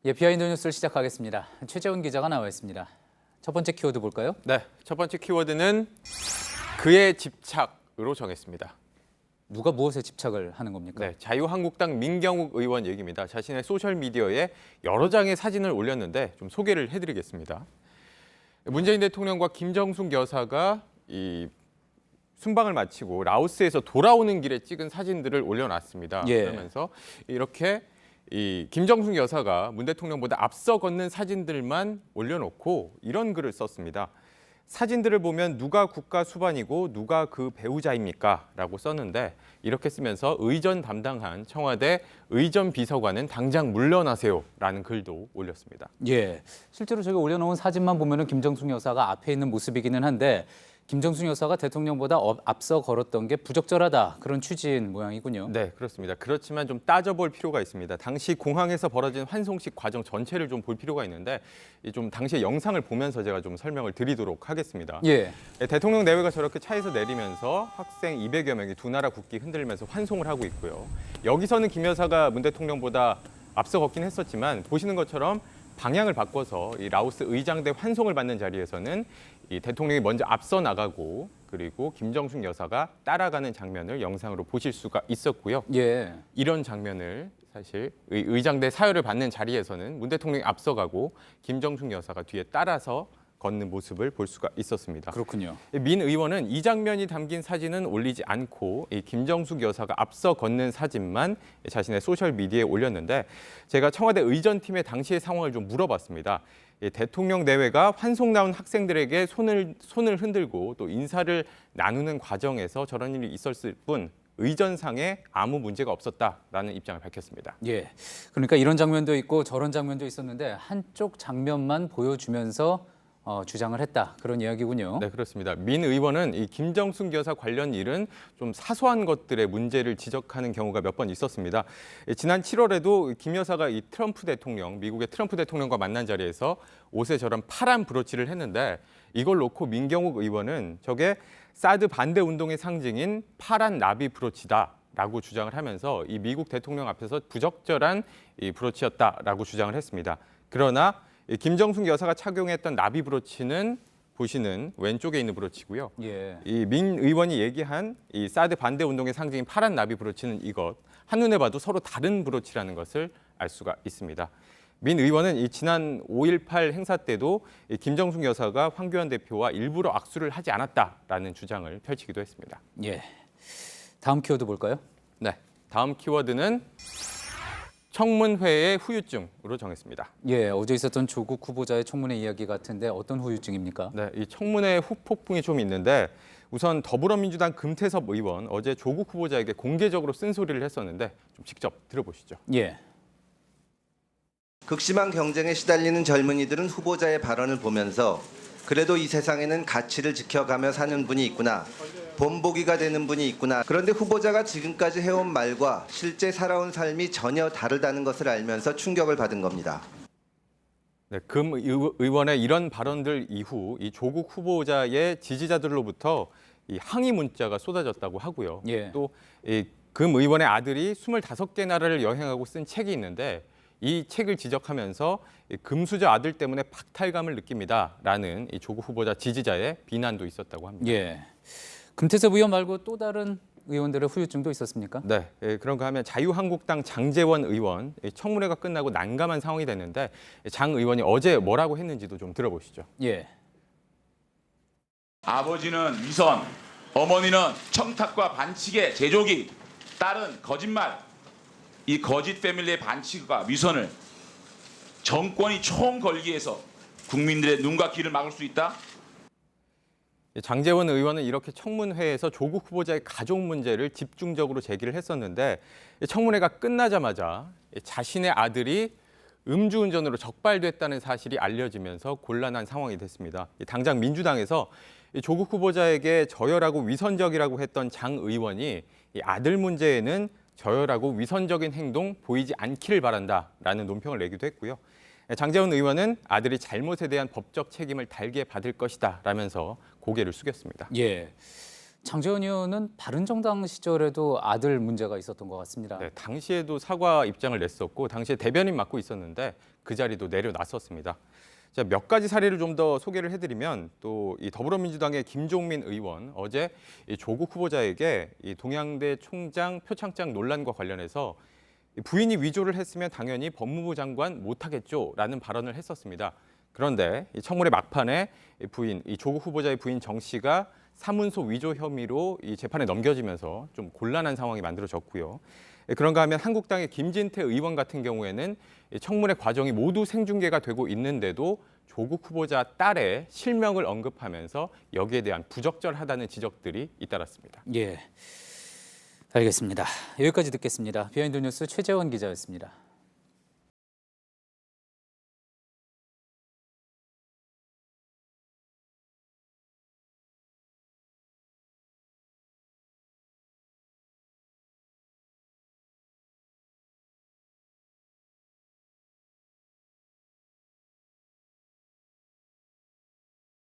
예, 비하인드 뉴스를 시작하겠습니다. 최재훈 기자가 나와 있습니다. 첫 번째 키워드 볼까요? 네, 첫 번째 키워드는 그의 집착으로 정했습니다. 누가 무엇에 집착을 하는 겁니까? 네, 자유한국당 민경욱 의원 얘기입니다. 자신의 소셜미디어에 여러 장의 사진을 올렸는데 좀 소개를 해드리겠습니다. 문재인 대통령과 김정숙 여사가 이 순방을 마치고 라오스에서 돌아오는 길에 찍은 사진들을 올려놨습니다. 예. 그러면서 이렇게 이 김정숙 여사가 문 대통령보다 앞서 걷는 사진들만 올려놓고 이런 글을 썼습니다. 사진들을 보면 누가 국가 수반이고 누가 그 배우자입니까? 라고 썼는데 이렇게 쓰면서 의전 담당한 청와대 의전 비서관은 당장 물러나세요 라는 글도 올렸습니다. 예, 실제로 저기 올려놓은 사진만 보면은 김정숙 여사가 앞에 있는 모습이기는 한데 김정숙 여사가 대통령보다 앞서 걸었던 게 부적절하다 그런 취지인 모양이군요. 네, 그렇습니다. 그렇지만 좀 따져볼 필요가 있습니다. 당시 공항에서 벌어진 환송식 과정 전체를 좀 볼 필요가 있는데 좀 당시의 영상을 보면서 제가 좀 설명을 드리도록 하겠습니다. 예, 대통령 내외가 저렇게 차에서 내리면서 학생 200여 명이 두 나라 국기 흔들면서 환송을 하고 있고요. 여기서는 김 여사가 문 대통령보다 앞서 걷긴 했었지만 보시는 것처럼 방향을 바꿔서 이 라오스 의장대 환송을 받는 자리에서는 이 대통령이 먼저 앞서 나가고 그리고 김정숙 여사가 따라가는 장면을 영상으로 보실 수가 있었고요. 예, 이런 장면을 사실 의장대 사열을 받는 자리에서는 문 대통령이 앞서가고 김정숙 여사가 뒤에 따라서 걷는 모습을 볼 수가 있었습니다. 그렇군요. 민 의원은 이 장면이 담긴 사진은 올리지 않고 이 김정숙 여사가 앞서 걷는 사진만 자신의 소셜미디어에 올렸는데 제가 청와대 의전팀의 당시의 상황을 좀 물어봤습니다. 대통령 내외가 환송 나온 학생들에게 손을 흔들고 또 인사를 나누는 과정에서 저런 일이 있었을 뿐 의전상에 아무 문제가 없었다라는 입장을 밝혔습니다. 예, 그러니까 이런 장면도 있고 저런 장면도 있었는데 한쪽 장면만 보여주면서 주장을 했다 그런 이야기군요. 네, 그렇습니다. 민 의원은 이 김정숙 여사 관련 일은 좀 사소한 것들의 문제를 지적하는 경우가 몇 번 있었습니다. 지난 7월에도 김 여사가 이 미국의 트럼프 대통령과 만난 자리에서 옷에 저런 파란 브로치를 했는데 이걸 놓고 민경욱 의원은 저게 사드 반대 운동의 상징인 파란 나비 브로치다라고 주장을 하면서 이 미국 대통령 앞에서 부적절한 이 브로치였다라고 주장을 했습니다. 그러나 김정숙 여사가 착용했던 나비 브로치는 보시는 왼쪽에 있는 브로치고요. 예, 이 민 의원이 얘기한 이 사드 반대 운동의 상징인 파란 나비 브로치는 이것 한눈에 봐도 서로 다른 브로치라는 것을 알 수가 있습니다. 민 의원은 이 지난 5.18 행사 때도 이 김정숙 여사가 황교안 대표와 일부러 악수를 하지 않았다라는 주장을 펼치기도 했습니다. 예. 다음 키워드 볼까요? 네, 다음 키워드는 청문회의 후유증으로 정했습니다. 예, 어제 있었던 조국 후보자의 청문회 이야기 같은데 어떤 후유증입니까? 네, 이 청문회 후폭풍이 좀 있는데 우선 더불어민주당 금태섭 의원 어제 조국 후보자에게 공개적으로 쓴소리를 했었는데 좀 직접 들어보시죠. 예, 극심한 경쟁에 시달리는 젊은이들은 후보자의 발언을 보면서 그래도 이 세상에는 가치를 지켜가며 사는 분이 있구나. 본보기가 되는 분이 있구나. 그런데 후보자가 지금까지 해온 말과 실제 살아온 삶이 전혀 다르다는 것을 알면서 충격을 받은 겁니다. 네, 금 의원의 이런 발언들 이후 이 조국 후보자의 지지자들로부터 이 항의 문자가 쏟아졌다고 하고요. 예. 또 금 의원의 아들이 25개 나라를 여행하고 쓴 책이 있는데 이 책을 지적하면서 금수저 아들 때문에 박탈감을 느낍니다라는 이 조국 후보자 지지자의 비난도 있었다고 합니다. 예. 금태섭 의원 말고 또 다른 의원들의 후유증도 있었습니까? 네, 그런가 하면 자유한국당 장제원 의원 청문회가 끝나고 난감한 상황이 됐는데 장 의원이 어제 뭐라고 했는지도 좀 들어보시죠. 예. 아버지는 위선, 어머니는 청탁과 반칙의 제조기, 딸은 거짓말. 이 거짓 패밀리의 반칙과 위선을 정권이 총 걸기 위해서 국민들의 눈과 귀를 막을 수 있다? 장제원 의원은 이렇게 청문회에서 조국 후보자의 가족 문제를 집중적으로 제기를 했었는데 청문회가 끝나자마자 자신의 아들이 음주운전으로 적발됐다는 사실이 알려지면서 곤란한 상황이 됐습니다. 당장 민주당에서 조국 후보자에게 저열하고 위선적이라고 했던 장 의원이 이 아들 문제에는 저열하고 위선적인 행동 보이지 않기를 바란다라는 논평을 내기도 했고요. 장제원 의원은 아들이 잘못에 대한 법적 책임을 달게 받을 것이다 라면서 고개를 숙였습니다. 예. 장제원 의원은 바른정당 시절에도 아들 문제가 있었던 것 같습니다. 네, 당시에도 사과 입장을 냈었고 당시에 대변인 맡고 있었는데 그 자리도 내려놨었습니다. 자, 몇 가지 사례를 좀 더 소개를 해드리면 또 이 더불어민주당의 김종민 의원 어제 이 조국 후보자에게 이 동양대 총장 표창장 논란과 관련해서 부인이 위조를 했으면 당연히 법무부 장관 못하겠죠라는 발언을 했었습니다. 그런데 이 청문회 막판에 이 조국 후보자의 부인 정 씨가 사문서 위조 혐의로 이 재판에 넘겨지면서 좀 곤란한 상황이 만들어졌고요. 그런가 하면 한국당의 김진태 의원 같은 경우에는 청문회 과정이 모두 생중계가 되고 있는데도 조국 후보자 딸의 실명을 언급하면서 여기에 대한 부적절하다는 지적들이 잇따랐습니다. 예, 알겠습니다. 여기까지 듣겠습니다. 비하인드 뉴스 최재원 기자였습니다.